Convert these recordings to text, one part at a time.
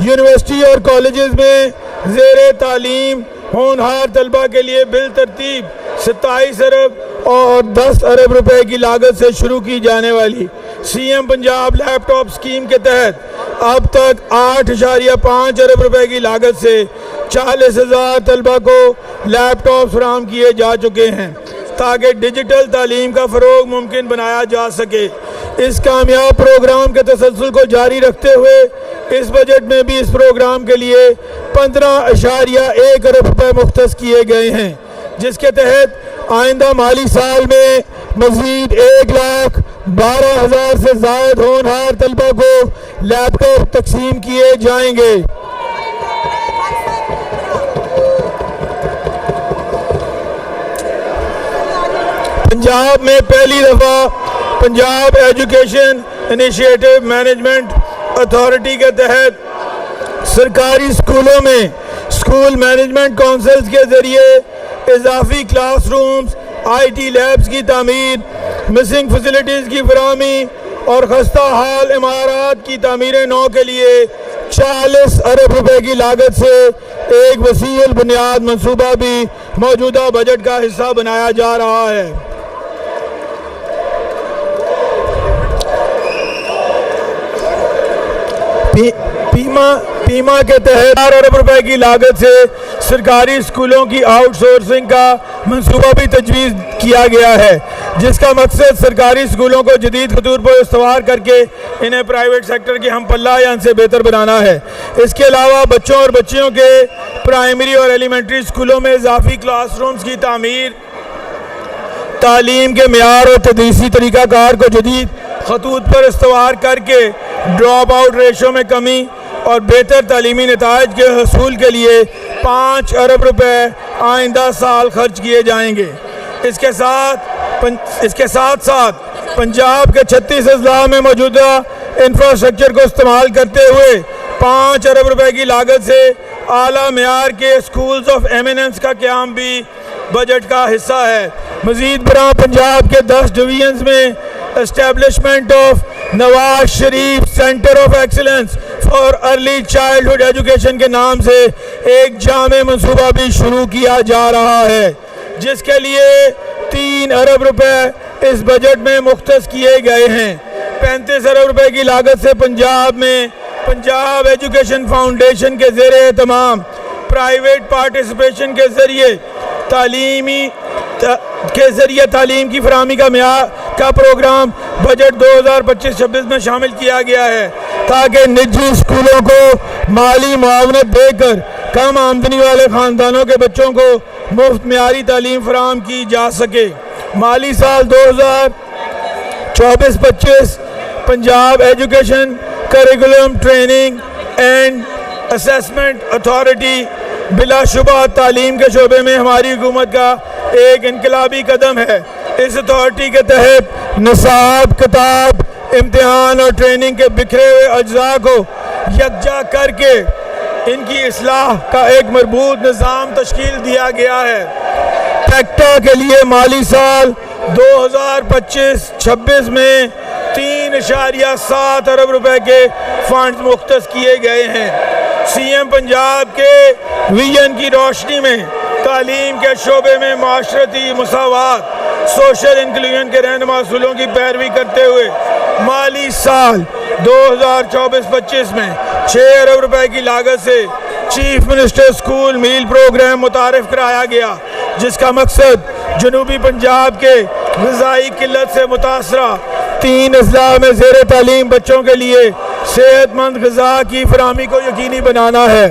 University और colleges में ज़ेरे तालीम होनहार तलबा के लिए बिल तरतीब 27 अरब और 10 अरब रुपए की लागत से शुरू की जाने वाली CM पंजाब लैपटॉप स्कीम के तहत अब तक 8.5 अरब रुपए की लागत से 40,000 तलबा को लैपटॉप फराहम किए जा चुके हैं ताकि डिजिटल तालीम का फ़रोग मुमकिन बनाया जा सके। इस कामयाब प्रोग्राम के तसलसल को जारी रखते हुए इस बजट में भी इस प्रोग्राम के लिए 15.1 अरब रुपए मुख्तस किए गए हैं, जिसके तहत आइंदा माली साल में मज़ीद 1,12,000 से ज़ायद होनहार तलबा को लैपटॉप तकसीम किए जाएंगे। पंजाब में पहली दफ़ा Punjab education initiative management authority के तहत सरकारी स्कूलों में स्कूल मैनेजमेंट काउंसिल्स के ज़रिए इजाफी क्लासरूम्स, IT लैब्स की तामीर, मिसिंग फैसिलिटीज़ की फराहमी और खस्ता हाल इमारत की तामीर नौ के लिए 40 अरब रुपए की लागत से एक वसील बुनियाद मंसूबा भी मौजूदा बजट का हिस्सा बनाया जा रहा है। पीमा के तहत 4 अरब रुपए की लागत से सरकारी स्कूलों की आउटसोर्सिंग का मंसूबा भी तजवीज़ किया गया है, जिसका मकसद सरकारी स्कूलों को जदीद खतूर पर इस्तवार करके इन्हें प्राइवेट सेक्टर के हम पल्ला या इनसे बेहतर बनाना है। इसके अलावा बच्चों और बच्चियों के प्राइमरी और एलिमेंट्री स्कूलों में इजाफी क्लासरूम्स की तामीर, तालीम के मेयार और तदरीसी तरीक़ाकार को जदीद खतूत पर इस्तवार करके ड्रॉप आउट रेशो में कमी और बेहतर तालीमी नताइज के हसूल के लिए 5 अरब रुपए आइंदा साल खर्च किए जाएंगे। इसके साथ साथ पंजाब के 36 अजला में मौजूदा इंफ्रास्ट्रक्चर को इस्तेमाल करते हुए 5 अरब रुपए की लागत से आला मेयार के स्कूल्स ऑफ एमिनेंस का क़याम भी बजट का हिस्सा है। मज़ीद बराह पंजाब के 10 डिवीजन्स में establishment of Nawaz Sharif centre of excellence for early childhood education के नाम से एक जामे मंसूबा भी शुरू किया जा रहा है, जिसके लिए 3 अरब रुपए इस बजट में मुख्तस किए गए हैं। 35 अरब रुपए की लागत से पंजाब में पंजाब एजुकेशन फाउंडेशन के ज़ेरे एहतमाम प्राइवेट पार्टिसिपेशन के ज़रिए तालीम की फराहमी का मेयार का प्रोग्राम बजट 2025-26 में शामिल किया गया है, ताकि निजी स्कूलों को माली मुआवनत देकर कम आमदनी वाले ख़ानदानों के बच्चों को मुफ्त मेयारी तालीम फराहम की जा सके। माली साल 2024-25 Punjab Education Curriculum Training and Assessment Authority बिलाशुबा तालीम के शोबे में हमारी हुकूमत का एक इनकलाबी कदम है। इस अथॉरिटी के तहत निसाब, किताब, इम्तिहान और ट्रेनिंग के बिखरे हुए अज्जा को यकजा करके इनकी इस्लाह का एक मजबूत निज़ाम तश्कील दिया गया है। टेक्टा के लिए माली साल 2025-26 में 3.7 अरब रुपए के फंड मुख्तस किए गए हैं। CM पंजाब के विजन की रोशनी में तालीम के शोबे में माशरती मुसावात, सोशल इंक्लूजन के रहनुमा असूलों की पैरवी करते हुए माली साल 2024-25 में 6 अरब रुपए की लागत से चीफ मिनिस्टर स्कूल मील प्रोग्राम मुतारिफ कराया गया, जिसका मकसद जनूबी पंजाब के ग़िज़ाई किल्लत से मुतासरा 3 अजला में ज़ेरे तालीम बच्चों के लिए सेहतमंद ग़िज़ा की फराहमी को यकीनी बनाना है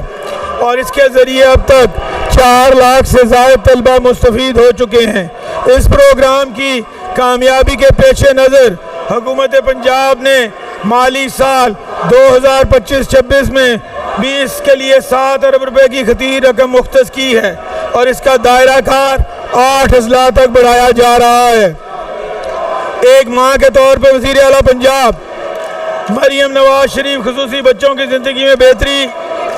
और इसके ज़रिए अब तक 4 लाख से ज़ायद तलबा मुस्तफ़ीद हो चुके हैं। इस प्रोग्राम की कामयाबी के पेश नज़र हुकूमत पंजाब ने माली साल 2025-26 में भी इसके लिए 7 अरब रुपए की खतीर रकम मुख्तस की है और इसका दायरा कार 8 अजला तक बढ़ाया जा रहा है। एक माँ के तौर पर वज़ीर आला पंजाब मरियम नवाज शरीफ खुसूसी बच्चों की ज़िंदगी में बेहतरी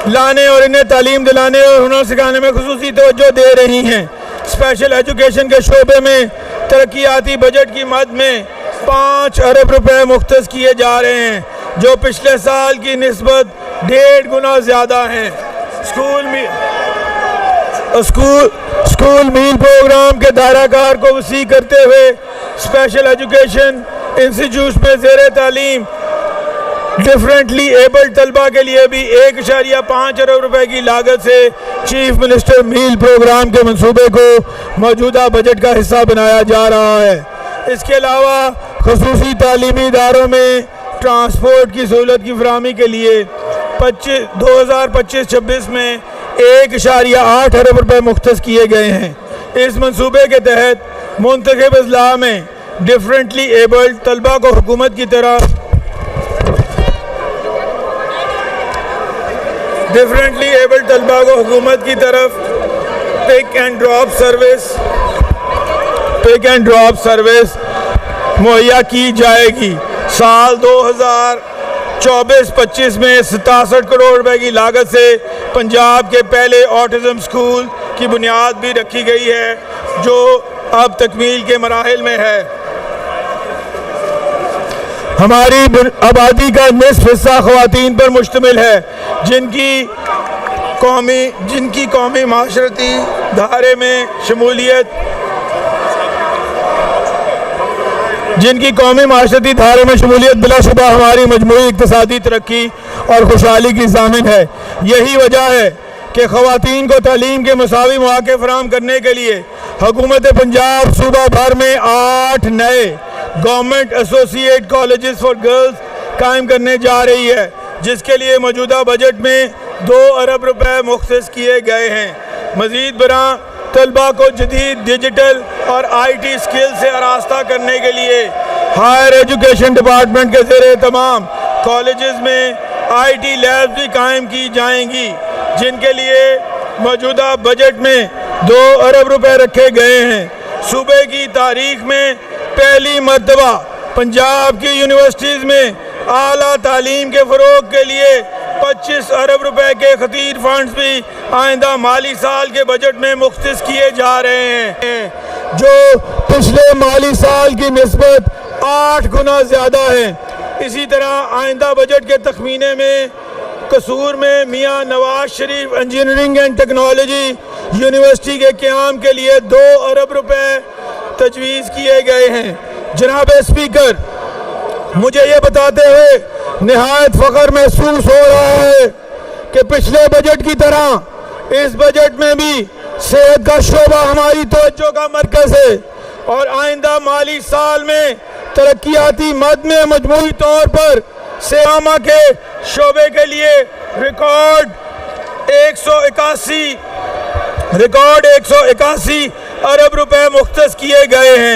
लाने और इन्हें तालीम दिलाने और हुनर सिखाने में खुसूसी तवज्जो दे रही हैं। स्पेशल एजुकेशन के शोबे में तरक्याती बजट की मद में 5 अरब रुपए मुख्तस किए जा रहे हैं, जो पिछले साल की निस्बत 1.5 गुना ज़्यादा हैं। स्कूल मील प्रोग्राम के दायराकार को वसी करते हुए स्पेशल एजुकेशन इंस्टीट्यूट में ज़ेर तालीम डिफरेंटली एबल्ड तलबा के लिए भी 1.5 अरब रुपए की लागत से चीफ मिनिस्टर मील प्रोग्राम के मंसूबे को मौजूदा बजट का हिस्सा बनाया जा रहा है। इसके अलावा खुसूसी तालीमी इदारों में ट्रांसपोर्ट की सहूलत की फराहमी के लिए 2025-26 में 1.8 अरब रुपए मुख्तस किए गए हैं। इस मंसूबे के तहत मुंतखब अजला में डिफरेंटली एबल्ड तलबा को हुकूमत की तरफ पिक एंड ड्रॉप सर्विस मुहैया की जाएगी। साल 2024-25 में 67 करोड़ रुपए की लागत से पंजाब के पहले ऑटिज़म स्कूल की बुनियाद भी रखी गई है, जो अब तकमील के मराहिल में है। हमारी आबादी का निस्फ हिस्सा ख़वातीन पर मुश्तमिल है, जिनकी कौमी माशरती धारे में शमूलियत बिलाशुबा हमारी मजमूई इक़्तिसादी तरक्की और खुशहाली की ज़ामिन है। यही वजह है कि ख़वातीन को तालीम के मुसावी मौक़े फराहम करने के लिए हुकूमत पंजाब सूबा भर में 8 नए government associate colleges for girls कायम करने जा रही है, जिसके लिए मौजूदा बजट में 2 अरब रुपए मुख्तस किए गए हैं। मज़ीद बरां तलबा को जदीद डिजिटल और IT स्किल से आरास्ता करने के लिए हायर एजुकेशन डिपार्टमेंट के ज़ेरे तमाम कॉलेजेस में IT लैब्स भी कायम की जाएंगी, जिनके लिए मौजूदा बजट में 2 अरब रुपए रखे गए हैं। सूबे की तारीख में पहली मर्तबा पंजाब की यूनिवर्सिटीज़ में आला तालीम के फ़रोग के लिए 25 अरब रुपए के खतीर फंड्स भी आइंदा माली साल के बजट में मुख्तस किए जा रहे हैं, जो पिछले माली साल की निस्बत 8 गुना ज़्यादा है। इसी तरह आइंदा बजट के तखमीने में कसूर में मियाँ Nawaz Sharif engineering and technology university के क़याम के लिए 2 अरब रुपए तजवीज़ किए गए हैं। जनाब स्पीकर, मुझे ये बताते हुए निहायत फ़ख्र महसूस हो रहा है कि पिछले बजट की तरह इस बजट में भी सेहत का शोबा हमारी तवज्जो का मरकज़ है और आइंदा माली साल में तरक्याती मद में मजमूई तौर पर सेवामा के शोबे के लिए रिकॉर्ड 181 अरब रुपए मुख्तस किए गए हैं।